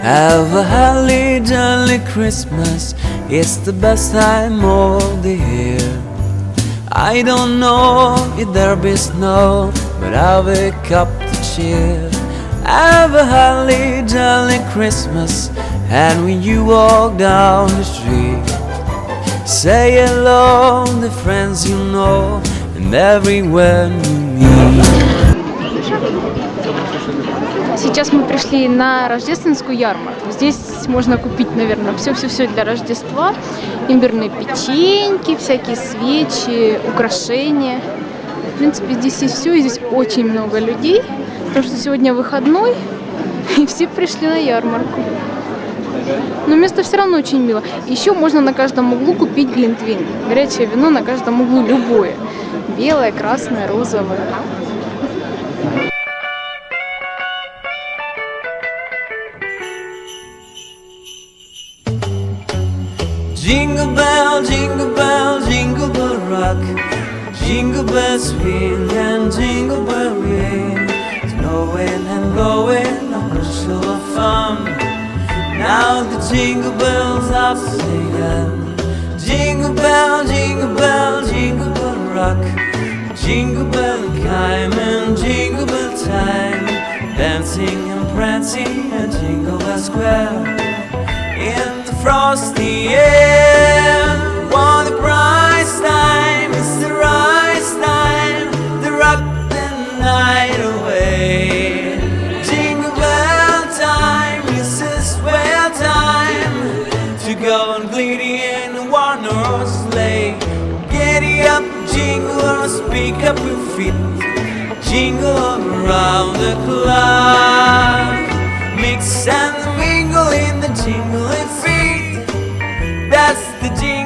Have a holly jolly Christmas, it's the best time of the year. I don't know if there'll be snow, but I'll wake up to cheer. Have a holly jolly Christmas, and when you walk down the street, say hello to friends you know and everyone you meet. Сейчас мы пришли на рождественскую ярмарку. Здесь можно купить, наверное, все-все-все для Рождества. Имбирные печеньки, всякие свечи, украшения. В принципе, здесь есть все, и здесь очень много людей, потому что сегодня выходной, и все пришли на ярмарку. Но место все равно очень мило. Еще можно на каждом углу купить глинтвейн. Горячее вино на каждом углу любое. Белое, красное, розовое. Jingle bell, jingle bell, jingle bell rock. Jingle bells swing and jingle bell ring. Snowing and blowing, a bushel of fun. Now the jingle bells are singing. Jingle bell, jingle bell, jingle bell rock. Jingle bell time and jingle bell time. Dancing and prancing and jingle bell square. In the frosty air, what a prize time, it's the right time to rock the night away. Jingle bell time, it's a swell time to go and giddy in a one-horse sleigh. Giddy up, jingle or speak up your feet, jingle around the clock. Mix and mingle in the jingling feet. That's the jingle.